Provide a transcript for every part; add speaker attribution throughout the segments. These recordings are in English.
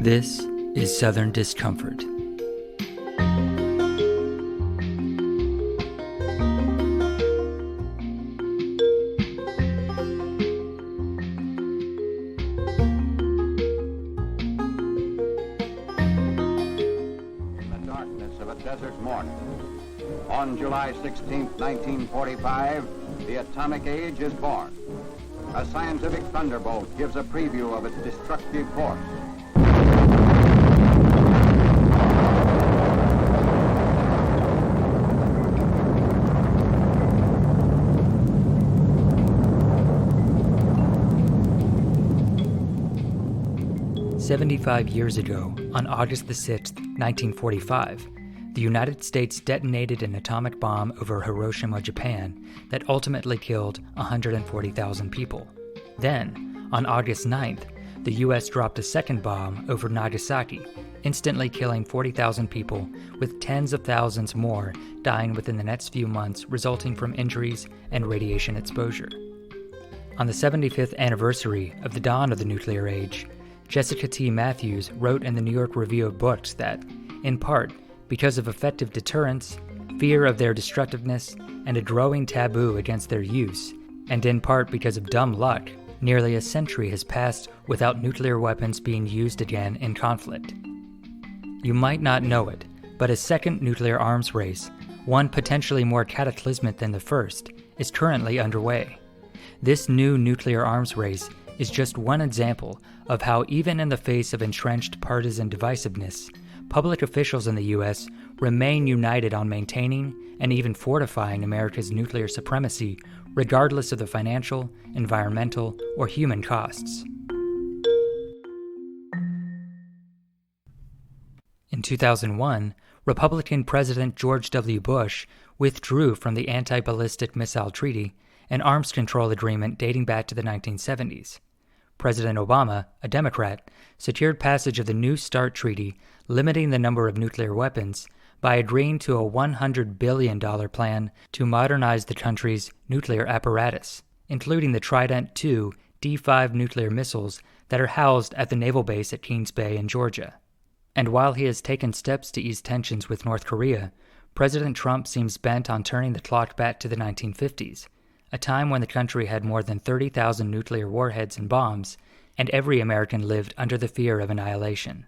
Speaker 1: This is Southern Discomfort.
Speaker 2: Desert morning. On July 16, 1945, the atomic age is born. A scientific thunderbolt gives a preview of its destructive force.
Speaker 1: "75 years ago, on August the 6th, 1945, the United States detonated an atomic bomb over Hiroshima, Japan, that ultimately killed 140,000 people. Then, on August 9th, the U.S. dropped a second bomb over Nagasaki, instantly killing 40,000 people, with tens of thousands more dying within the next few months resulting from injuries and radiation exposure. On the 75th anniversary of the dawn of the nuclear age, Jessica T. Matthews wrote in the New York Review of Books that, in part, because of effective deterrence, fear of their destructiveness, and a growing taboo against their use, and in part because of dumb luck, nearly a century has passed without nuclear weapons being used again in conflict. You might not know it, but a second nuclear arms race, one potentially more cataclysmic than the first, is currently underway. This new nuclear arms race is just one example of how, even in the face of entrenched partisan divisiveness, public officials in the U.S. remain united on maintaining and even fortifying America's nuclear supremacy, regardless of the financial, environmental, or human costs. In 2001, Republican President George W. Bush withdrew from the Anti-Ballistic Missile Treaty, an arms control agreement dating back to the 1970s. President Obama, a Democrat, secured passage of the New START Treaty, limiting the number of nuclear weapons by agreeing to a $100 billion plan to modernize the country's nuclear apparatus, including the Trident II D5 nuclear missiles that are housed at the naval base at Kings Bay in Georgia. And while he has taken steps to ease tensions with North Korea, President Trump seems bent on turning the clock back to the 1950s, a time when the country had more than 30,000 nuclear warheads and bombs, and every American lived under the fear of annihilation.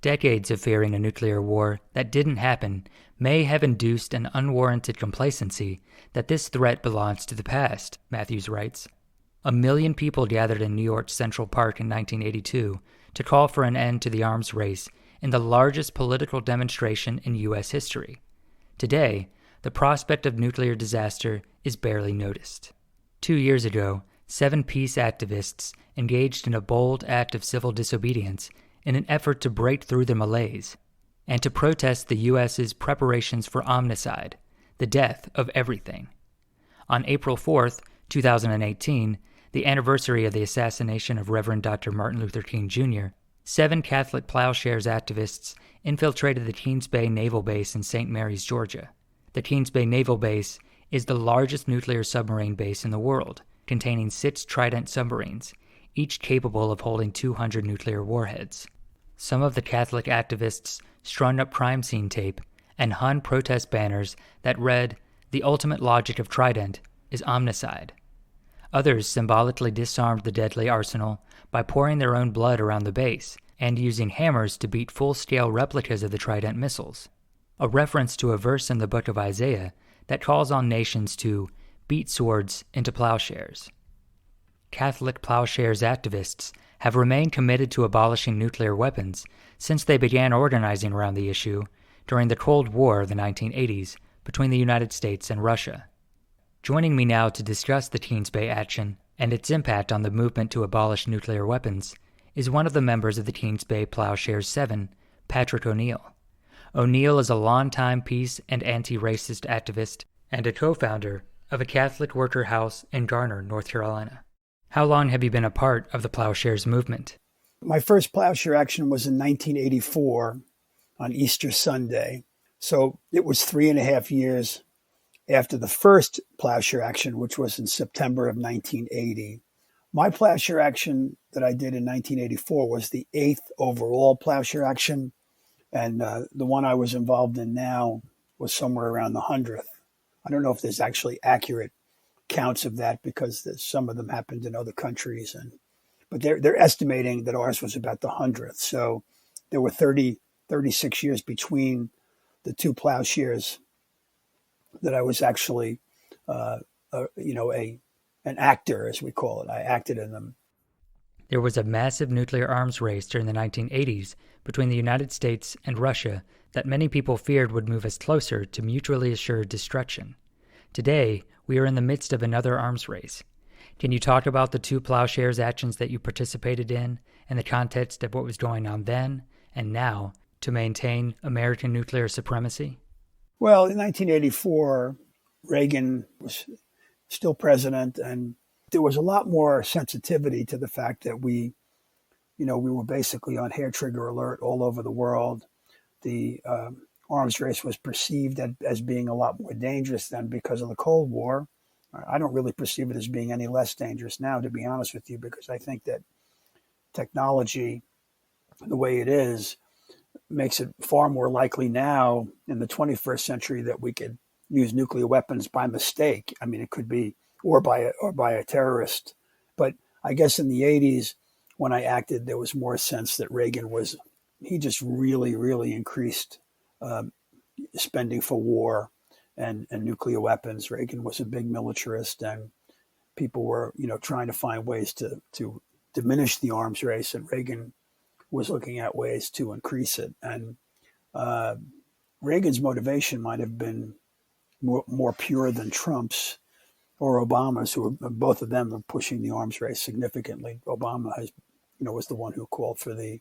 Speaker 1: Decades of fearing a nuclear war that didn't happen may have induced an unwarranted complacency that this threat belongs to the past, Matthews writes. 1 million people gathered in New York's Central Park in 1982 to call for an end to the arms race in the largest political demonstration in U.S. history. Today, the prospect of nuclear disaster is barely noticed. 2 years ago, 7 peace activists engaged in a bold act of civil disobedience in an effort to break through the malaise, and to protest the U.S.'s preparations for Omnicide, the death of everything. On April 4th, 2018, the anniversary of the assassination of Reverend Dr. Martin Luther King Jr., 7 Catholic Plowshares activists infiltrated the Kings Bay Naval Base in St. Mary's, Georgia. The Kings Bay Naval Base is the largest nuclear submarine base in the world, containing 6 Trident submarines, each capable of holding 200 nuclear warheads. Some of the Catholic activists strung up crime scene tape and hung protest banners that read, "The ultimate logic of Trident is Omnicide." Others symbolically disarmed the deadly arsenal by pouring their own blood around the base and using hammers to beat full-scale replicas of the Trident missiles, a reference to a verse in the book of Isaiah that calls on nations to beat swords into plowshares. Catholic Plowshares activists have remained committed to abolishing nuclear weapons since they began organizing around the issue during the Cold War of the 1980s between the United States and Russia. Joining me now to discuss the Kings Bay action and its impact on the movement to abolish nuclear weapons is one of the members of the Kings Bay Plowshares 7, Patrick O'Neill. O'Neill is a longtime peace and anti-racist activist and a co-founder of a Catholic worker house in Garner, North Carolina. How long have you been a part of the Plowshares movement?
Speaker 3: My first plowshare action was in 1984 on Easter Sunday. So it was 3.5 years after the first plowshare action, which was in September of 1980. My plowshare action that I did in 1984 was the 8th overall plowshare action, and the one I was involved in now was somewhere around the 100th. I don't know if there's actually accurate counts of that because some of them happened in other countries, but they're estimating that ours was about the 100th. So there were 36 years between the two plowshares that I was actually, an actor, as we call it. I acted in them.
Speaker 1: There was a massive nuclear arms race during the 1980s between the United States and Russia that many people feared would move us closer to mutually assured destruction. Today, we are in the midst of another arms race. Can you talk about the two plowshares actions that you participated in and the context of what was going on then and now to maintain American nuclear supremacy?
Speaker 3: Well, in 1984, Reagan was still president, and there was a lot more sensitivity to the fact that we were basically on hair trigger alert all over the world. The arms race was perceived as being a lot more dangerous than because of the Cold War. I don't really perceive it as being any less dangerous now, to be honest with you, because I think that technology, the way it is, makes it far more likely now in the 21st century that we could use nuclear weapons by mistake. I mean, it could be or by a terrorist. But I guess in the 80s, when I acted, there was more sense that Reagan he just really, really increased spending for war and nuclear weapons. Reagan was a big militarist, and people were, trying to find ways to diminish the arms race, and Reagan was looking at ways to increase it. And Reagan's motivation might have been more pure than Trump's or Obama's, both of them are pushing the arms race significantly. Obama was the one who called for the,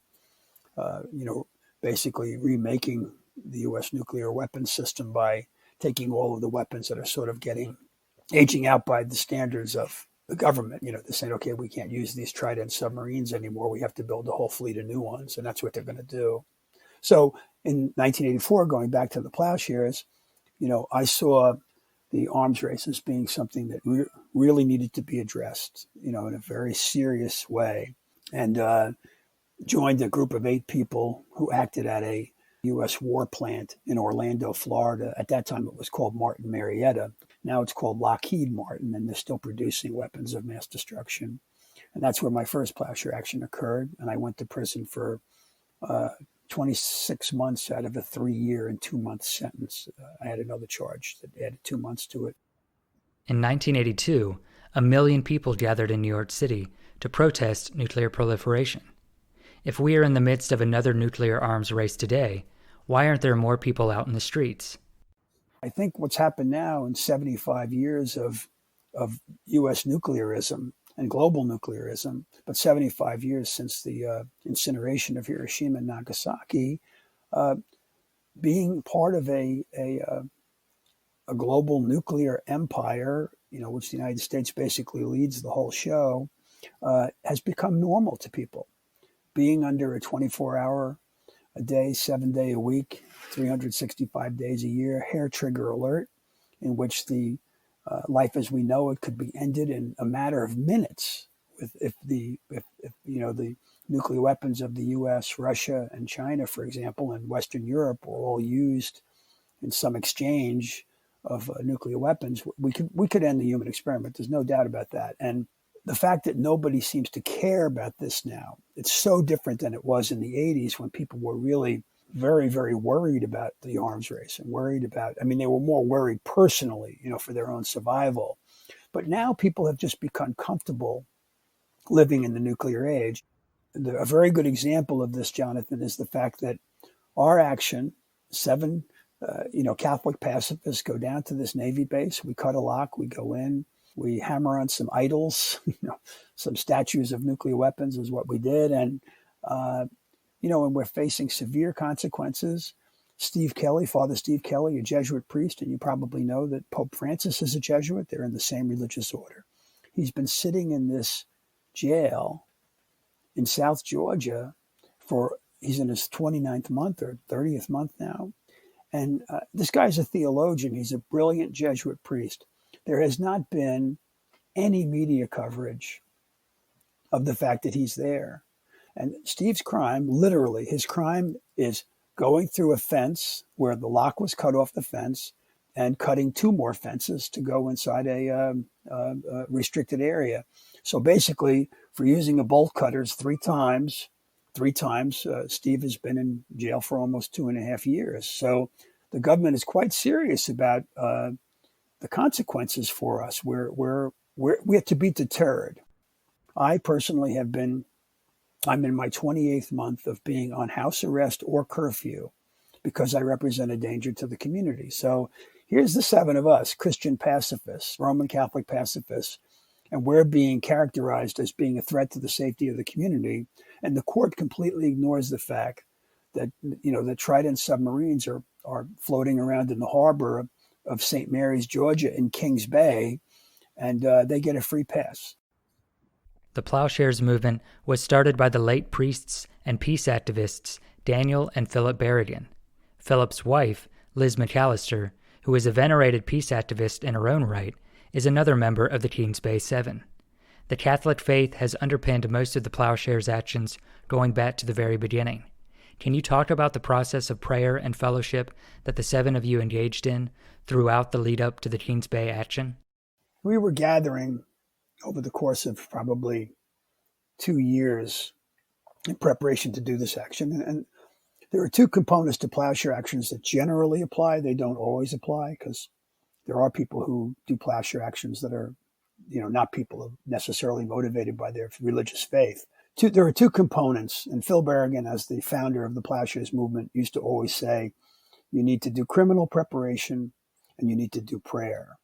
Speaker 3: basically remaking the U.S. nuclear weapons system by taking all of the weapons that are sort of aging out by the standards of the government. They're saying, okay, we can't use these Trident submarines anymore. We have to build a whole fleet of new ones, and that's what they're going to do. So in 1984, going back to the plowshares, I saw the arms race as being something that really needed to be addressed, in a very serious way, and joined a group of 8 people who acted at a U.S. war plant in Orlando, Florida. At that time, it was called Martin Marietta. Now it's called Lockheed Martin, and they're still producing weapons of mass destruction. And that's where my first plowshare action occurred. And I went to prison for 26 months out of a 3-year and 2-month sentence. I had another charge that added 2 months to it.
Speaker 1: In 1982, 1 million people gathered in New York City to protest nuclear proliferation. If we are in the midst of another nuclear arms race today, why aren't there more people out in the streets?
Speaker 3: I think what's happened now in 75 years of U.S. nuclearism and global nuclearism, but 75 years since the incineration of Hiroshima and Nagasaki, being part of a global nuclear empire, which the United States basically leads the whole show, has become normal to people. Being under a 24-hour a day, 7-day a week, 365 days a year, hair trigger alert, in which the life as we know it could be ended in a matter of minutes if the nuclear weapons of the U.S., Russia, and China, for example, and Western Europe were all used in some exchange of nuclear weapons. We could end the human experiment. There's no doubt about that. And the fact that nobody seems to care about this now, it's so different than it was in the 80s when people were really very, very worried about the arms race and they were more worried personally, for their own survival. But now people have just become comfortable living in the nuclear age. A very good example of this, Jonathan, is the fact that our action, 7, Catholic pacifists go down to this Navy base. We cut a lock, we go in, we hammer on some idols, some statues of nuclear weapons is what we did. And, and we're facing severe consequences. Father Steve Kelly, a Jesuit priest, and you probably know that Pope Francis is a Jesuit. They're in the same religious order. He's been sitting in this jail in South Georgia he's in his 29th month or 30th month now. And this guy's a theologian. He's a brilliant Jesuit priest. There has not been any media coverage of the fact that he's there. And Steve's crime, literally, his crime is going through a fence where the lock was cut off the fence and cutting two more fences to go inside a restricted area. So basically, for using a bolt cutters three times, Steve has been in jail for almost 2.5 years. So the government is quite serious about the consequences for us. We have to be deterred. I personally I'm in my 28th month of being on house arrest or curfew because I represent a danger to the community. So here's the 7 of us, Christian pacifists, Roman Catholic pacifists, and we're being characterized as being a threat to the safety of the community. And the court completely ignores the fact that, the Trident submarines are floating around in the harbor of St. Mary's, Georgia, in Kings Bay, and they get a free pass.
Speaker 1: The Plowshares movement was started by the late priests and peace activists Daniel and Philip Berrigan. Philip's wife, Liz McAllister, who is a venerated peace activist in her own right, is another member of the Kings Bay 7. The Catholic faith has underpinned most of the Plowshares' actions going back to the very beginning. Can you talk about the process of prayer and fellowship that the 7 of you engaged in throughout the lead-up to the Kings Bay action?
Speaker 3: We were gathering over the course of probably 2 years in preparation to do this action. And there are 2 components to plowshare actions that generally apply. They don't always apply because there are people who do plowshare actions that are, not people necessarily motivated by their religious faith. There are 2 components, and Phil Berrigan, as the founder of the Plowshares movement, used to always say, you need to do criminal preparation and you need to do prayer.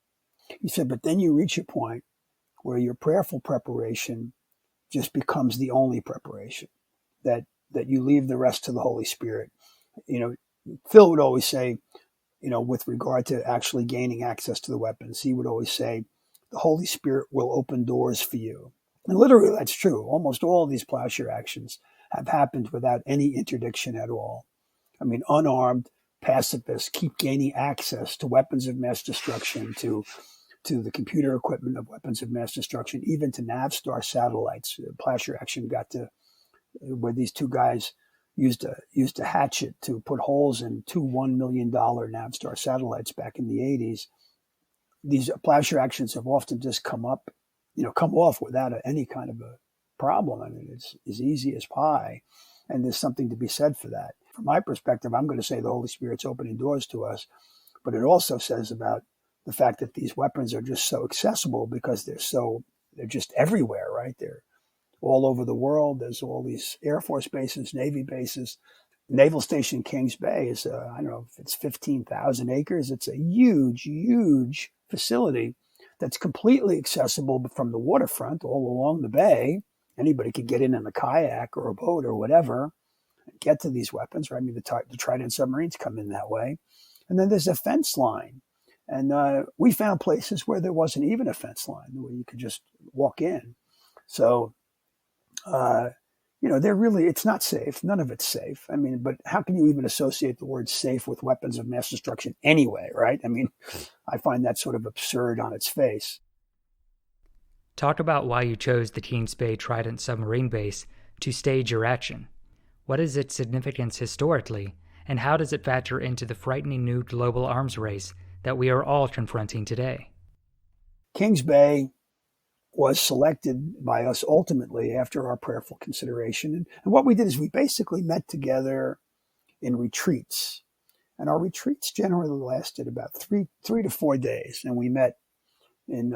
Speaker 3: He said, but then you reach a point where your prayerful preparation just becomes the only preparation, that you leave the rest to the Holy Spirit. Phil would always say, with regard to actually gaining access to the weapons, he would always say, the Holy Spirit will open doors for you. And literally, that's true. Almost all of these plowshare actions have happened without any interdiction at all. I mean, unarmed pacifists keep gaining access to weapons of mass destruction, to the computer equipment of weapons of mass destruction, even to Navstar satellites. Plowshare action got to where these 2 guys used a hatchet to put holes in 2 $1 million Navstar satellites back in the 80s. These plowshare actions have often just come off without any kind of a problem. I mean, it's as easy as pie, and there's something to be said for that. From my perspective, I'm going to say the Holy Spirit's opening doors to us, but it also says about the fact that these weapons are just so accessible because they're just everywhere, right? They're all over the world. There's all these Air Force bases, Navy bases. Naval Station Kings Bay is, I don't know if it's 15,000 acres. It's a huge, huge facility that's completely accessible from the waterfront all along the bay. Anybody could get in a kayak or a boat or whatever and get to these weapons, right? I mean, the Trident submarines come in that way. And then there's a fence line. And we found places where there wasn't even a fence line, where you could just walk in. So, it's not safe. None of it's safe. I mean, but how can you even associate the word safe with weapons of mass destruction anyway, right? I mean, I find that sort of absurd on its face.
Speaker 1: Talk about why you chose the Kings Bay Trident submarine base to stage your action. What is its significance historically, and how does it factor into the frightening new global arms race that we are all confronting today?
Speaker 3: Kings Bay was selected by us ultimately after our prayerful consideration. And what we did is we basically met together in retreats. And our retreats generally lasted about three to 4 days. And we met in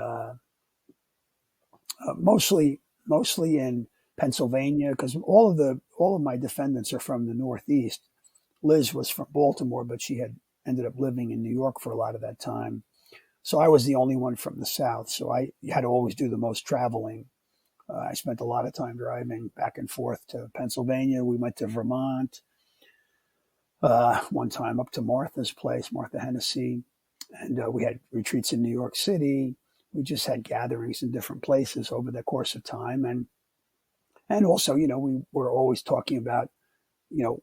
Speaker 3: mostly in Pennsylvania, because all of my defendants are from the Northeast. Liz was from Baltimore, but she had ended up living in New York for a lot of that time. So I was the only one from the South. So I had to always do the most traveling. I spent a lot of time driving back and forth to Pennsylvania. We went to Vermont one time, up to Martha's place, Martha Hennessy. And we had retreats in New York City. We just had gatherings in different places over the course of time. And also, we were always talking about,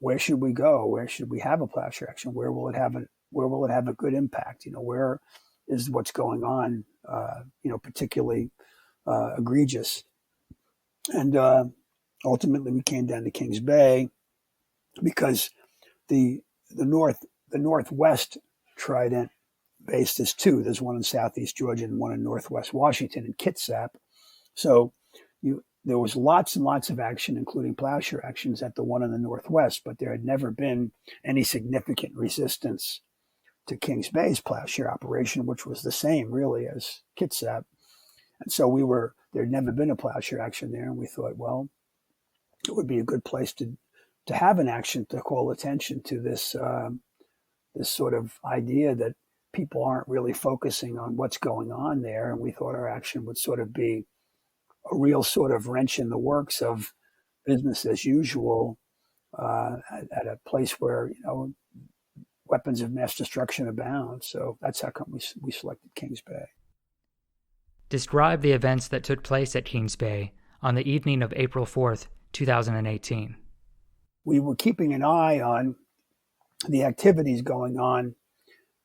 Speaker 3: where should we go? Where should we have a plowshare action? Where will it have a good impact? Where is what's going on, particularly egregious? And ultimately, we came down to Kings Bay because the northwest Trident base, there's two. There's one in southeast Georgia and one in northwest Washington in Kitsap. So there was lots and lots of action, including plowshare actions at the one in the northwest, but there had never been any significant resistance to Kings Bay's plowshare operation, which was the same really as Kitsap. And so there'd never been a plowshare action there, and we thought, well, it would be a good place to have an action to call attention to this this sort of idea that people aren't really focusing on what's going on there. And we thought our action would sort of be a real sort of wrench in the works of business as usual at a place where, weapons of mass destruction abound. So that's how come we selected Kings Bay.
Speaker 1: Describe the events that took place at Kings Bay on the evening of April 4th, 2018.
Speaker 3: We were keeping an eye on the activities going on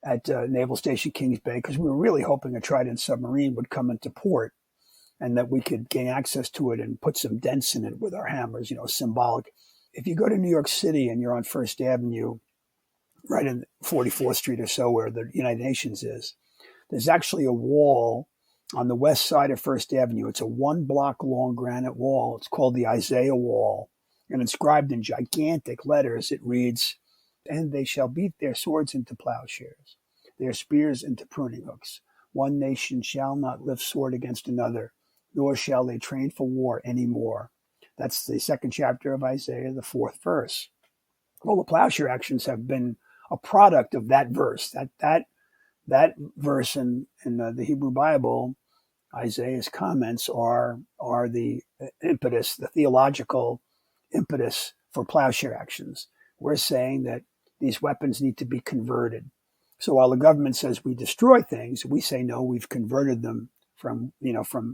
Speaker 3: at Naval Station Kings Bay because we were really hoping a Trident submarine would come into port and that we could gain access to it and put some dents in it with our hammers, symbolic. If you go to New York City and you're on First Avenue, right in 44th Street or so where the United Nations is, there's actually a wall on the west side of First Avenue. It's a 1 block long granite wall. It's called the Isaiah Wall. And inscribed in gigantic letters, it reads, "And they shall beat their swords into plowshares, their spears into pruning hooks. One nation shall not lift sword against another, nor shall they train for war any more." That's the second chapter of Isaiah, the 4th verse. Well, the plowshare actions have been a product of that verse. That verse in the Hebrew Bible, Isaiah's comments are the impetus, the theological impetus for plowshare actions. We're saying that these weapons need to be converted. So while the government says we destroy things, we say no, we've converted them from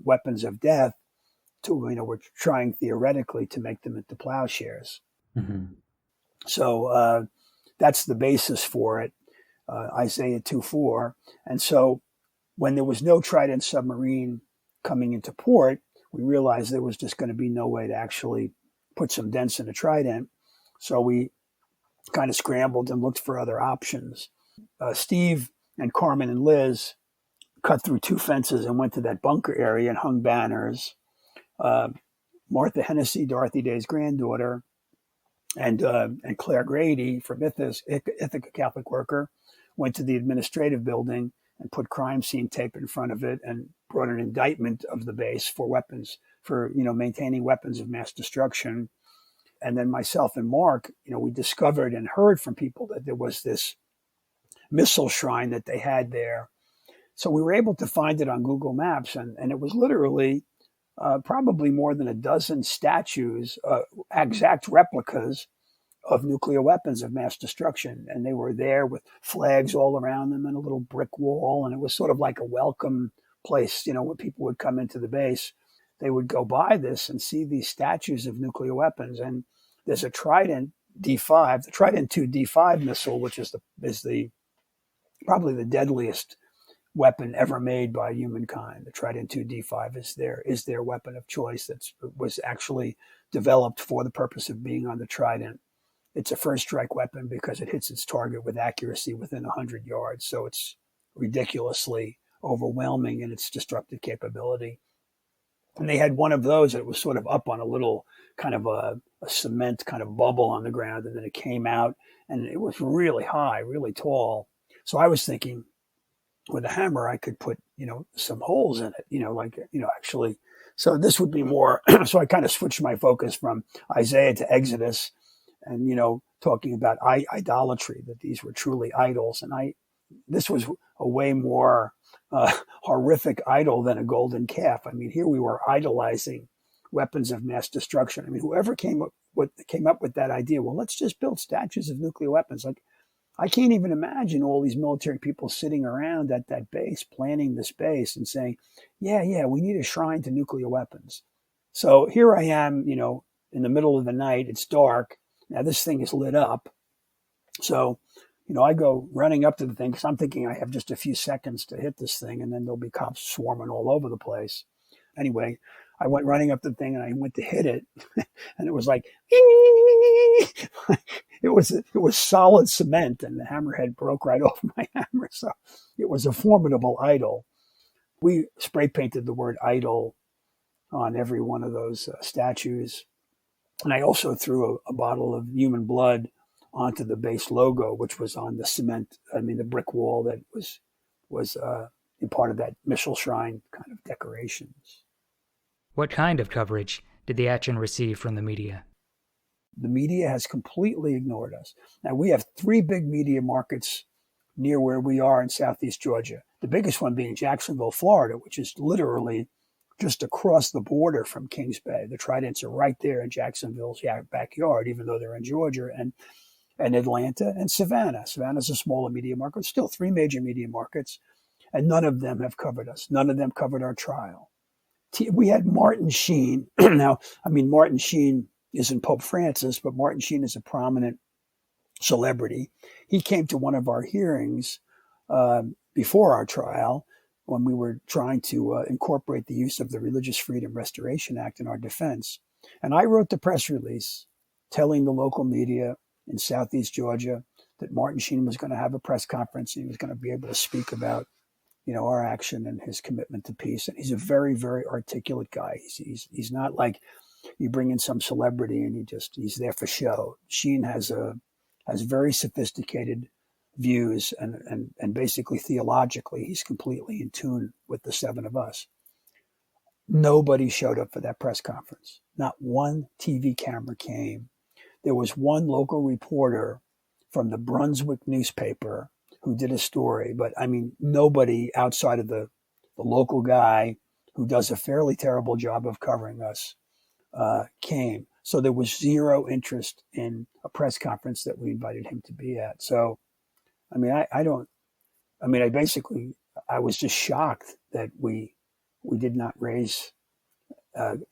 Speaker 3: weapons of death to, we're trying theoretically to make them into plowshares. Mm-hmm. So that's the basis for it, Isaiah 2:4. And so when there was no Trident submarine coming into port, we realized there was just going to be no way to actually put some dents in a Trident. So we kind of scrambled and looked for other options. Steve and Carmen and Liz cut through 2 fences and went to that bunker area and hung banners. Martha Hennessy, Dorothy Day's granddaughter, and Claire Grady from Ithaca Catholic worker, went to the administrative building and put crime scene tape in front of it and brought an indictment of the base for weapons, for maintaining weapons of mass destruction. And then myself and Mark, we discovered and heard from people that there was this missile shrine that they had there. So we were able to find it on Google Maps, and it was literally probably more than a dozen statues, exact replicas of nuclear weapons of mass destruction. And they were there with flags all around them and a little brick wall. And it was sort of like a welcome place, when people would come into the base, they would go by this and see these statues of nuclear weapons. And there's a Trident D5, the Trident II D5 missile, which is probably the deadliest weapon ever made by humankind. The Trident II D5 is their weapon of choice that was actually developed for the purpose of being on the Trident. It's a first strike weapon because it hits its target with accuracy within 100 yards. So it's ridiculously overwhelming in its destructive capability. And they had one of those that was sort of up on a little kind of a cement kind of bubble on the ground. And then it came out and it was really high, really tall. So I was thinking with a hammer, I could put, some holes in it, actually. So this would be more. So I kind of switched my focus from Isaiah to Exodus and, talking about idolatry, that these were truly idols. And this was a way more horrific idol than a golden calf. I mean, here we were idolizing weapons of mass destruction. I mean, whoever came up with that idea, well, let's just build statues of nuclear weapons. Like, I can't even imagine all these military people sitting around at that base, planning this base and saying, yeah, we need a shrine to nuclear weapons. So here I am, in the middle of the night, it's dark. Now this thing is lit up. So, I go running up to the thing because I'm thinking I have just a few seconds to hit this thing and then there'll be cops swarming all over the place. Anyway, I went running up the thing and I went to hit it, and it was like, it was solid cement, and the hammerhead broke right off my hammer. So it was a formidable idol. We spray painted the word idol on every one of those statues. And I also threw a bottle of human blood onto the base logo, which was on the cement, the brick wall that was in part of that missile shrine kind of decorations.
Speaker 1: What kind of coverage did the action receive from the media?
Speaker 3: The media has completely ignored us. Now, we have 3 big media markets near where we are in Southeast Georgia. The biggest one being Jacksonville, Florida, which is literally just across the border from Kings Bay. The Tridents are right there in Jacksonville's backyard, even though they're in Georgia, and Atlanta and Savannah. Savannah's a smaller media market, still 3 major media markets, and none of them have covered us. None of them covered our trial. We had Martin Sheen. Now, Martin Sheen isn't Pope Francis, but Martin Sheen is a prominent celebrity. He came to one of our hearings before our trial when we were trying to incorporate the use of the Religious Freedom Restoration Act in our defense. And I wrote the press release telling the local media in Southeast Georgia that Martin Sheen was going to have a press conference and he was going to be able to speak about, our action and his commitment to peace. And he's a very, very articulate guy. He's not like you bring in some celebrity and he's there for show. Sheen has very sophisticated views and basically theologically, he's completely in tune with the 7 of us. Nobody showed up for that press conference. Not one TV camera came. There was one local reporter from the Brunswick newspaper who did a story, but nobody outside of the local guy who does a fairly terrible job of covering us came. So there was zero interest in a press conference that we invited him to be at. So, I was just shocked that we did not raise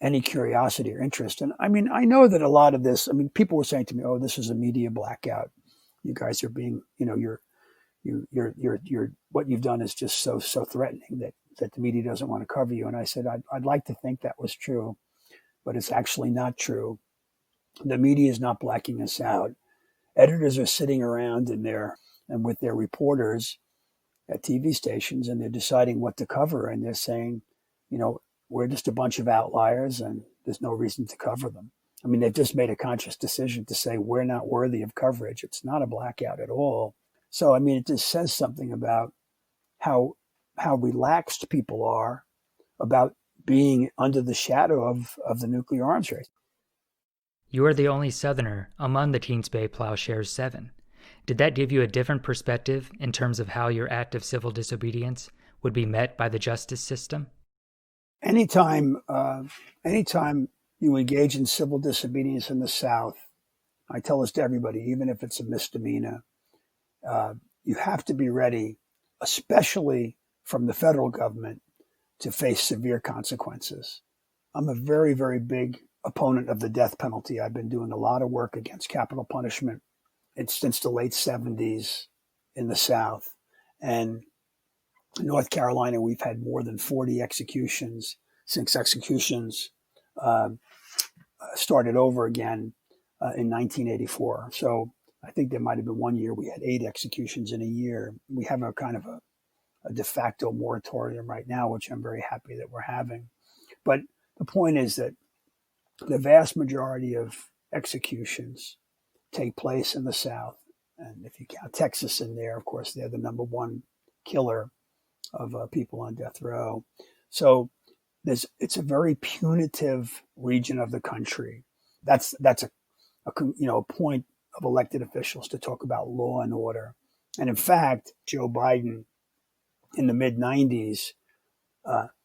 Speaker 3: any curiosity or interest. And I know that a lot of this, people were saying to me, oh, this is a media blackout. You guys are being, you're what you've done is just so threatening that the media doesn't want to cover you. And I said, I'd like to think that was true, but it's actually not true. The media is not blacking us out. Editors are sitting around with their reporters at TV stations, and they're deciding what to cover. And they're saying, we're just a bunch of outliers and there's no reason to cover them. They've just made a conscious decision to say we're not worthy of coverage. It's not a blackout at all. So, it just says something about how relaxed people are about being under the shadow of the nuclear arms race.
Speaker 1: You are the only Southerner among the Kings Bay Plowshares 7. Did that give you a different perspective in terms of how your act of civil disobedience would be met by the justice system?
Speaker 3: Anytime you engage in civil disobedience in the South, I tell this to everybody, even if it's a misdemeanor, you have to be ready, especially from the federal government, to face severe consequences. I'm a very, very big opponent of the death penalty. I've been doing a lot of work against capital punishment since the late 70s in the South. And in North Carolina, we've had more than 40 executions since executions started over again in 1984. So I think there might have been one year we had 8 executions in a year. We have a kind of a de facto moratorium right now, which I'm very happy that we're having. But the point is that the vast majority of executions take place in the South. And if you count Texas in there, of course, they're the number one killer of people on death row. So it's a very punitive region of the country. That's a point of elected officials to talk about law and order. And in fact, Joe Biden in the mid-90s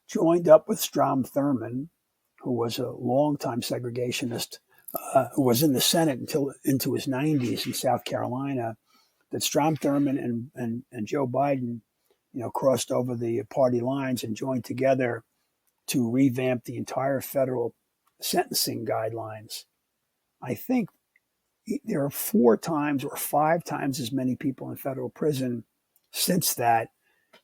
Speaker 3: joined up with Strom Thurmond, who was a longtime segregationist, who was in the Senate until into his 90s in South Carolina, that Strom Thurmond and Joe Biden, crossed over the party lines and joined together to revamp the entire federal sentencing guidelines. I think there are 4 times or 5 times as many people in federal prison since that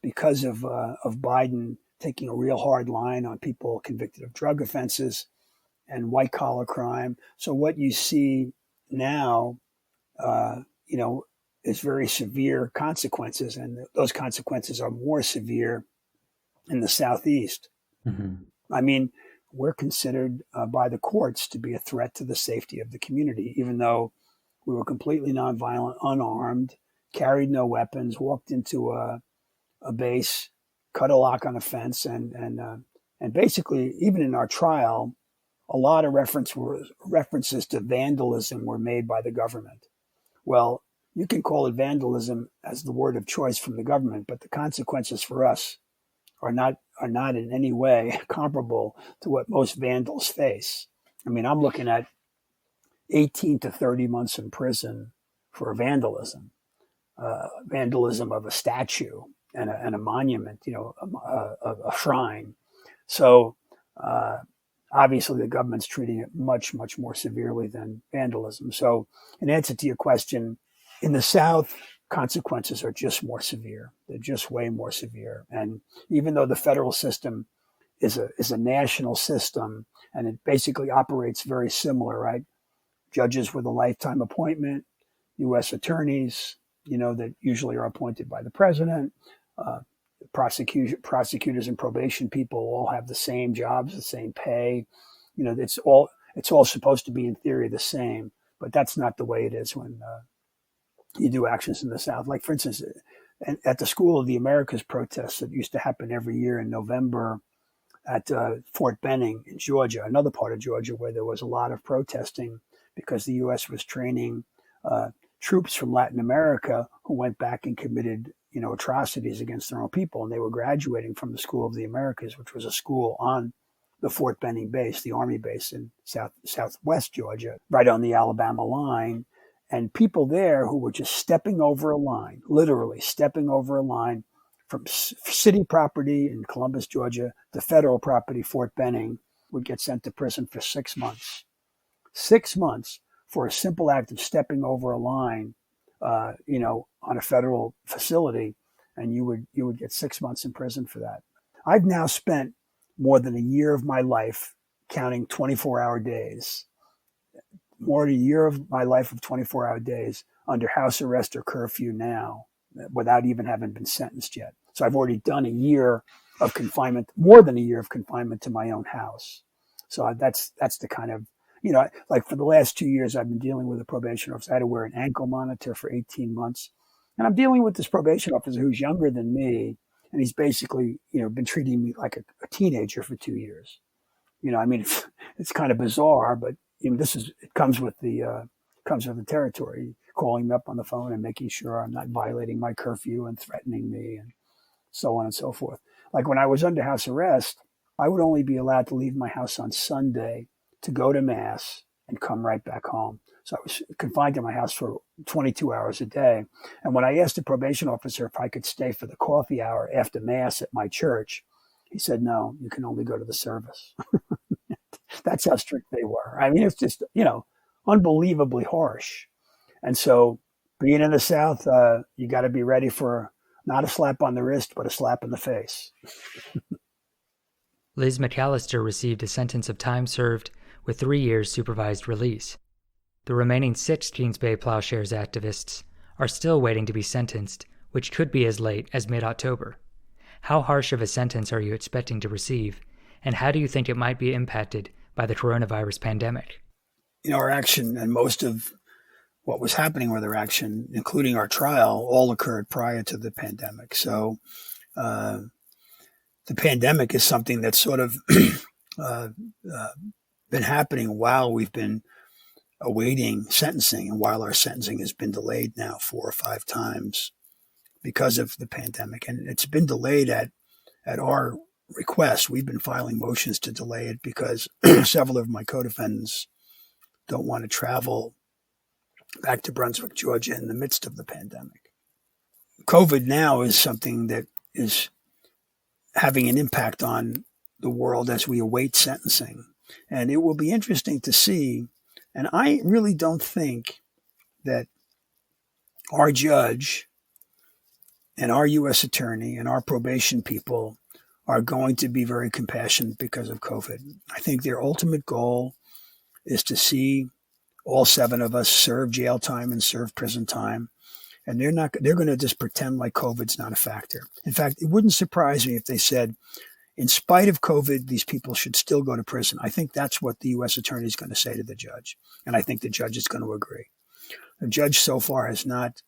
Speaker 3: because of Biden taking a real hard line on people convicted of drug offenses and white collar crime. So what you see now, is very severe consequences, and those consequences are more severe in the Southeast.
Speaker 1: Mm-hmm.
Speaker 3: I mean, we're considered by the courts to be a threat to the safety of the community, even though we were completely nonviolent, unarmed, carried no weapons, walked into a base, cut a lock on a fence, and basically, even in our trial, a lot of references to vandalism were made by the government. Well, you can call it vandalism as the word of choice from the government, but the consequences for us are not in any way comparable to what most vandals face. I mean, I'm looking at 18 to 30 months in prison for vandalism of a statue and a monument, a shrine. So obviously the government's treating it much, much more severely than vandalism. So in answer to your question, in the South, consequences are just more severe. They're just way more severe. And even though the federal system is a national system and it basically operates very similar, right? Judges with a lifetime appointment, U.S. attorneys, that usually are appointed by the president. Prosecutors and probation people all have the same jobs, the same pay. It's all supposed to be in theory the same, but that's not the way it is when you do actions in the South. Like, for instance, at the School of the Americas protests that used to happen every year in November at Fort Benning in Georgia, another part of Georgia where there was a lot of protesting because the U.S. was training troops from Latin America who went back and committed, atrocities against their own people. And they were graduating from the School of the Americas, which was a school on the Fort Benning base, the Army base in southwest Georgia, right on the Alabama line. And people there who were just stepping over a line, literally stepping over a line from city property in Columbus, Georgia, to federal property, Fort Benning, would get sent to prison for 6 months. 6 months for a simple act of stepping over a line, on a federal facility, and you would get 6 months in prison for that. I've now spent more than a year of my life counting 24-hour days. More than a year of my life of 24-hour days under house arrest or curfew now, without even having been sentenced yet. So I've already done a year of confinement, more than a year of confinement to my own house. So that's the kind of, like for the last 2 years, I've been dealing with a probation officer. I had to wear an ankle monitor for 18 months. And I'm dealing with this probation officer who's younger than me. And he's basically, been treating me like a teenager for 2 years. It's kind of bizarre, but it comes with the territory, calling me up on the phone and making sure I'm not violating my curfew and threatening me and so on and so forth. Like when I was under house arrest, I would only be allowed to leave my house on Sunday to go to mass and come right back home. So I was confined to my house for 22 hours a day. And when I asked the probation officer if I could stay for the coffee hour after mass at my church, he said, no, you can only go to the service. That's how strict they were. I mean, it's just, unbelievably harsh. And so being in the South, you got to be ready for not a slap on the wrist, but a slap in the face.
Speaker 1: Liz McAllister received a sentence of time served with 3 years supervised release. The remaining 6 Kings Bay Plowshares activists are still waiting to be sentenced, which could be as late as mid-October. How harsh of a sentence are you expecting to receive, and how do you think it might be impacted by the coronavirus pandemic?
Speaker 3: Our action and most of what was happening with our action, including our trial, all occurred prior to the pandemic. So the pandemic is something that's sort of been happening while we've been awaiting sentencing and while our sentencing has been delayed now 4 or 5 times because of the pandemic. And it's been delayed at our request. We've been filing motions to delay it because several of my co-defendants don't want to travel back to Brunswick, Georgia in the midst of the pandemic. COVID now is something that is having an impact on the world as we await sentencing. And it will be interesting to see. And I really don't think that our judge and our U.S. attorney and our probation people are going to be very compassionate because of COVID. I think their ultimate goal is to see all 7 of us serve jail time and serve prison time. And they're going to just pretend like COVID's not a factor. In fact, it wouldn't surprise me if they said, in spite of COVID, these people should still go to prison. I think that's what the U.S. attorney is going to say to the judge. And I think the judge is going to agree. The judge so far has not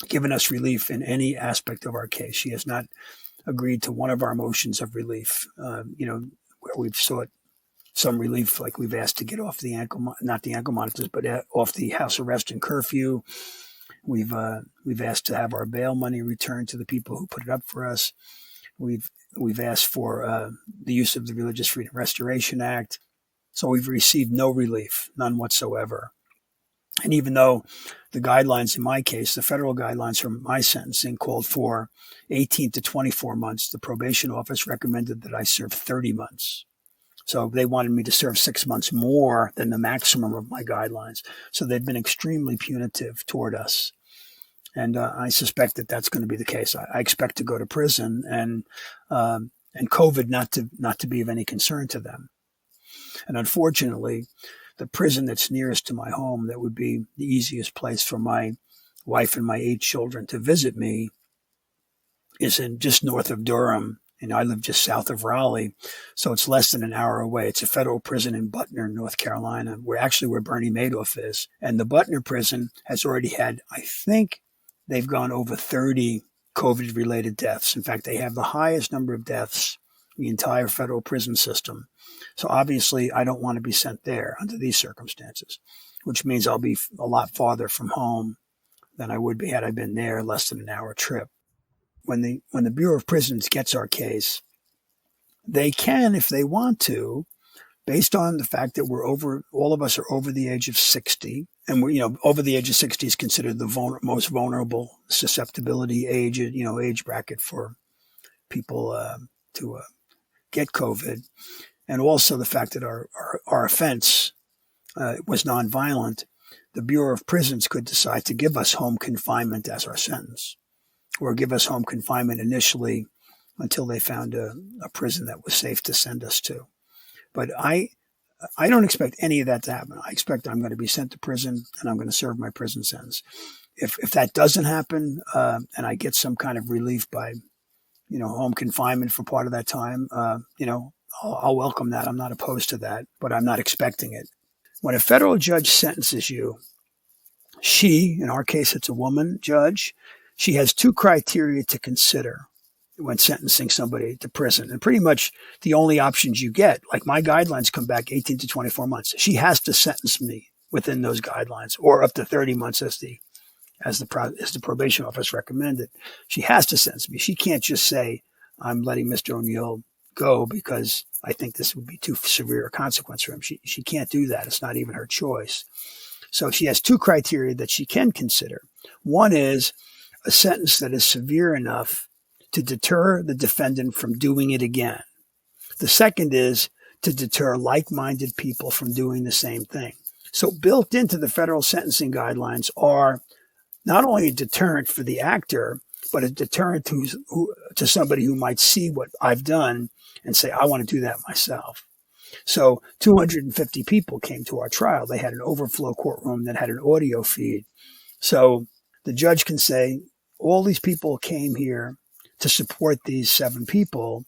Speaker 3: given us relief in any aspect of our case. She has not agreed to one of our motions of relief, where we've sought some relief, like we've asked to get off the not the ankle monitors, but off the house arrest and curfew. We've asked to have our bail money returned to the people who put it up for us. We've asked for the use of the Religious Freedom Restoration Act. So we've received no relief, none whatsoever. And even though the guidelines in my case, the federal guidelines for my sentencing called for 18 to 24 months, the probation office recommended that I serve 30 months. So they wanted me to serve 6 months more than the maximum of my guidelines. So they've been extremely punitive toward us. And I suspect that that's going to be the case. I expect to go to prison and COVID not to be of any concern to them. And unfortunately, the prison that's nearest to my home, that would be the easiest place for my wife and my 8 children to visit me, is in just north of Durham. And I live just south of Raleigh. So it's less than an hour away. It's a federal prison in Butner, North Carolina, where Bernie Madoff is. And the Butner prison has already had, I think they've gone over 30 COVID-related deaths. In fact, they have the highest number of deaths in the entire federal prison system. So obviously, I don't want to be sent there under these circumstances, which means I'll be a lot farther from home than I would be had I been there, less than an hour trip. When the Bureau of Prisons gets our case, they can, if they want to, based on the fact that all of us are over the age of 60, and over the age of 60 is considered the most vulnerable susceptibility age bracket for people to get COVID, and also the fact that our offense was nonviolent. The Bureau of Prisons could decide to give us home confinement as our sentence, or give us home confinement initially until they found a prison that was safe to send us to. But I don't expect any of that to happen. I expect I'm going to be sent to prison and I'm going to serve my prison sentence. If that doesn't happen, and I get some kind of relief by, home confinement for part of that time, I'll welcome that. I'm not opposed to that, but I'm not expecting it. When a federal judge sentences you, in our case, it's a woman judge, she has 2 criteria to consider when sentencing somebody to prison. And pretty much the only options you get, like my guidelines come back 18 to 24 months. She has to sentence me within those guidelines, or up to 30 months as the probation office recommended. She has to sentence me. She can't just say, I'm letting Mr. O'Neill go because I think this would be too severe a consequence for him. She can't do that. It's not even her choice. So she has 2 criteria that she can consider. One is a sentence that is severe enough to deter the defendant from doing it again. The second is to deter like-minded people from doing the same thing. So built into the federal sentencing guidelines are not only a deterrent for the actor, but a deterrent to somebody who might see what I've done and say, I want to do that myself. So 250 people came to our trial. They had an overflow courtroom that had an audio feed. So the judge can say, all these people came here to support these 7 people,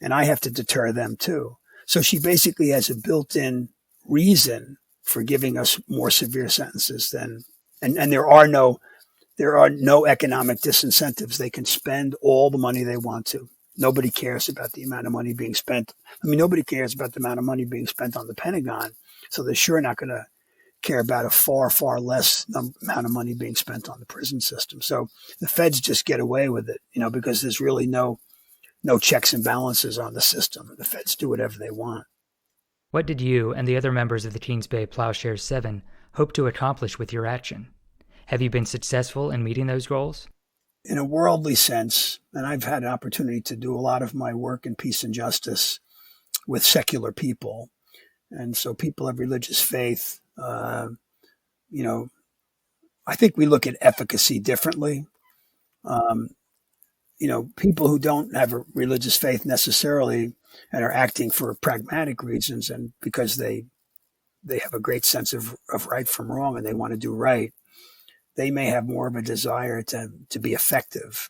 Speaker 3: and I have to deter them too. So she basically has a built-in reason for giving us more severe sentences than, and there are no economic disincentives. They can spend all the money they want to. Nobody cares about the amount of money being spent. Nobody cares about the amount of money being spent on the Pentagon. So they're sure not going to care about a far, far less amount of money being spent on the prison system. So the feds just get away with it, because there's really no checks and balances on the system. The feds do whatever they want.
Speaker 1: What did you and the other members of the Teens Bay Plowshares 7 hope to accomplish with your action? Have you been successful in meeting those goals?
Speaker 3: In a worldly sense, and I've had an opportunity to do a lot of my work in peace and justice with secular people, and so people of religious faith, I think we look at efficacy differently. people who don't have a religious faith necessarily and are acting for pragmatic reasons and because they have a great sense of right from wrong and they want to do right, they may have more of a desire to be effective.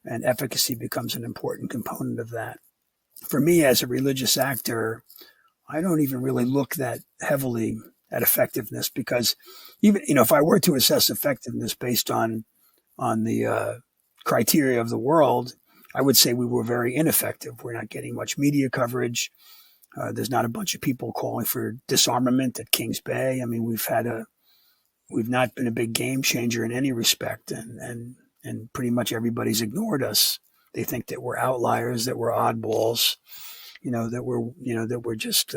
Speaker 3: And efficacy becomes an important component of that. For me, as a religious actor, I don't even really look that heavily at effectiveness because even, if I were to assess effectiveness based on the criteria of the world, I would say we were very ineffective. We're not getting much media coverage. There's not a bunch of people calling for disarmament at Kings Bay. I mean, we've not been a big game changer in any respect, and pretty much everybody's ignored us. They think that we're outliers, that we're oddballs, that we're just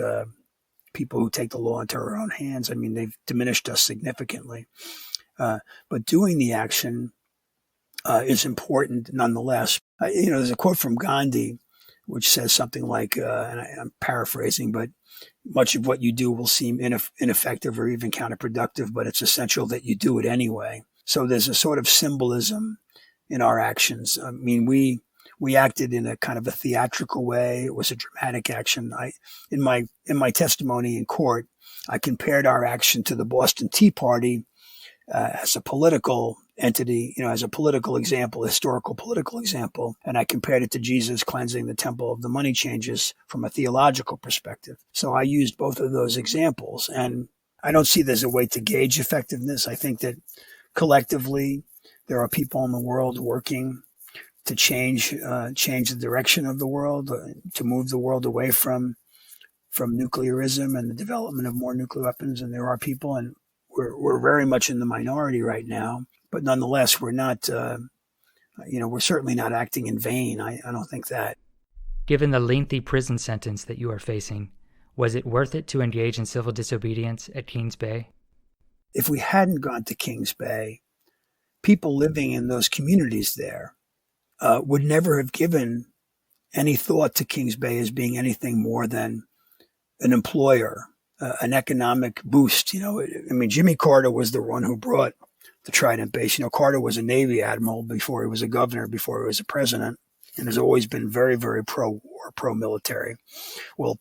Speaker 3: people who take the law into our own hands. I mean, they've diminished us significantly. But doing the action is important nonetheless. There's a quote from Gandhi, which says something like, and I'm paraphrasing, but much of what you do will seem ineffective or even counterproductive, but it's essential that you do it anyway. So there's a sort of symbolism in our actions. I mean, we acted in a kind of a theatrical way. It was a dramatic action. In my testimony in court, I compared our action to the Boston Tea Party as a political entity, as a political example, historical political example. And I compared it to Jesus cleansing the temple of the money changers from a theological perspective. So I used both of those examples. And I don't see there's a way to gauge effectiveness. I think that collectively there are people in the world working to change the direction of the world, to move the world away from nuclearism and the development of more nuclear weapons. And there are people, and we're very much in the minority right now, but nonetheless, we're not, we're certainly not acting in vain. I don't think that.
Speaker 1: Given the lengthy prison sentence that you are facing, was it worth it to engage in civil disobedience at Kings Bay?
Speaker 3: If we hadn't gone to Kings Bay, people living in those communities there would never have given any thought to Kings Bay as being anything more than an employer, an economic boost. Jimmy Carter was the one who brought the Trident base. Carter was a Navy admiral before he was a governor, before he was a president, and has always been very, very pro-war, pro-military. Well,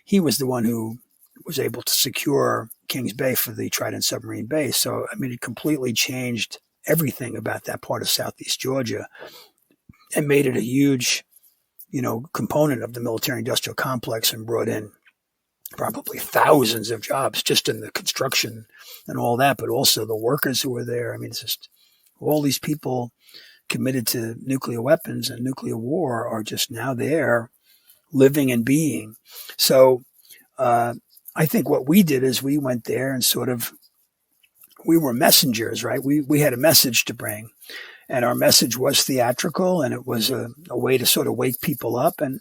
Speaker 3: he was the one who was able to secure Kings Bay for the Trident submarine base. So, it completely changed everything about that part of Southeast Georgia and made it a huge, component of the military-industrial complex and brought in probably thousands of jobs just in the construction and all that, but also the workers who were there. It's just all these people committed to nuclear weapons and nuclear war are just now there living and being. So I think what we did is we went there and we were messengers, right? We had a message to bring, and our message was theatrical, and it was a way to sort of wake people up. And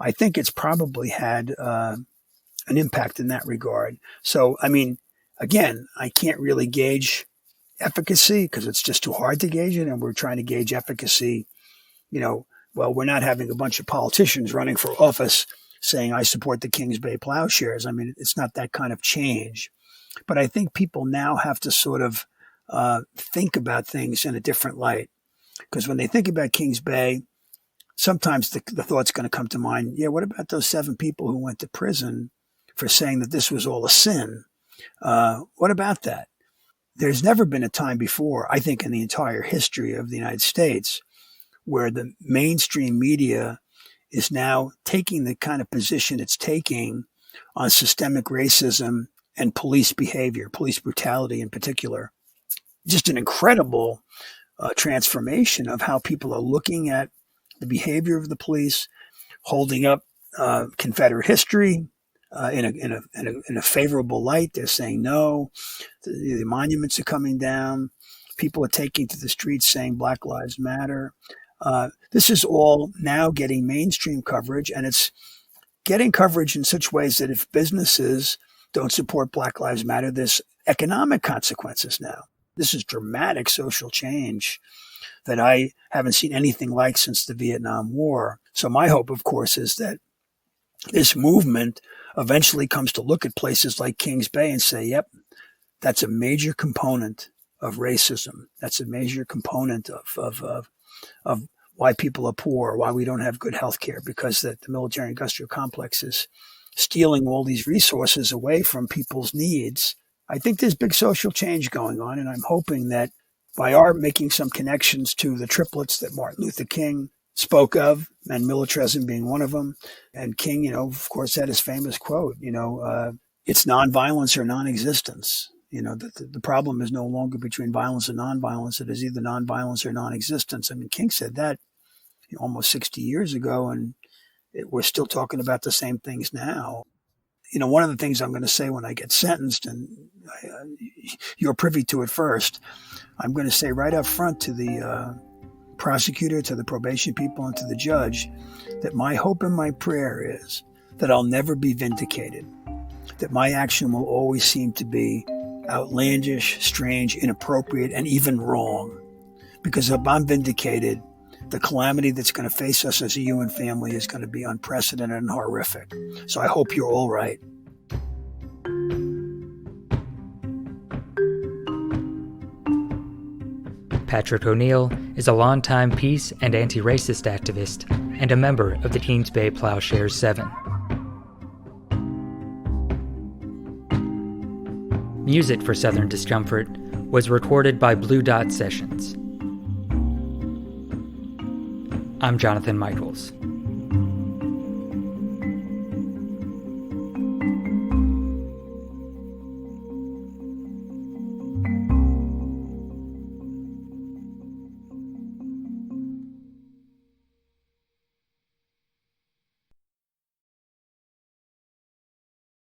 Speaker 3: I think it's probably had an impact in that regard. So, again, I can't really gauge efficacy because it's just too hard to gauge it. And we're trying to gauge efficacy, we're not having a bunch of politicians running for office saying, I support the Kings Bay Plowshares. It's not that kind of change. But I think people now have to sort of think about things in a different light. Because when they think about Kings Bay, sometimes the thought's going to come to mind, what about those 7 people who went to prison for saying that this was all a sin? What about that? There's never been a time before, I think, in the entire history of the United States where the mainstream media is now taking the kind of position it's taking on systemic racism and police behavior, police brutality in particular. Just an incredible transformation of how people are looking at the behavior of the police, holding up Confederate history in a favorable light. They're saying no. The monuments are coming down. People are taking to the streets saying Black Lives Matter. This is all now getting mainstream coverage, and it's getting coverage in such ways that if businesses don't support Black Lives Matter, there's economic consequences now. This is dramatic social change that I haven't seen anything like since the Vietnam War. So my hope, of course, is that this movement eventually comes to look at places like Kings Bay and say, yep, that's a major component of racism. That's a major component of why people are poor, why we don't have good health care, because the military-industrial complex is stealing all these resources away from people's needs. I think there's big social change going on, and I'm hoping that by our making some connections to the triplets that Martin Luther King spoke of, and militarism being one of them, and King, of course, had his famous quote, it's nonviolence or non-existence. The problem is no longer between violence and nonviolence. It is either nonviolence or non-existence. I mean, King said that almost 60 years ago, and we're still talking about the same things now. One of the things I'm going to say when I get sentenced, and you're privy to it first, I'm going to say right up front to the prosecutor, to the probation people, and to the judge that my hope and my prayer is that I'll never be vindicated, that my action will always seem to be outlandish, strange, inappropriate, and even wrong. Because if I'm vindicated, the calamity that's going to face us as a human family is going to be unprecedented and horrific. So I hope you're all right.
Speaker 1: Patrick O'Neill is a longtime peace and anti-racist activist and a member of the team's Bay Plowshares 7. Music for Southern Discomfort was recorded by Blue Dot Sessions. I'm Jonathan Michaels.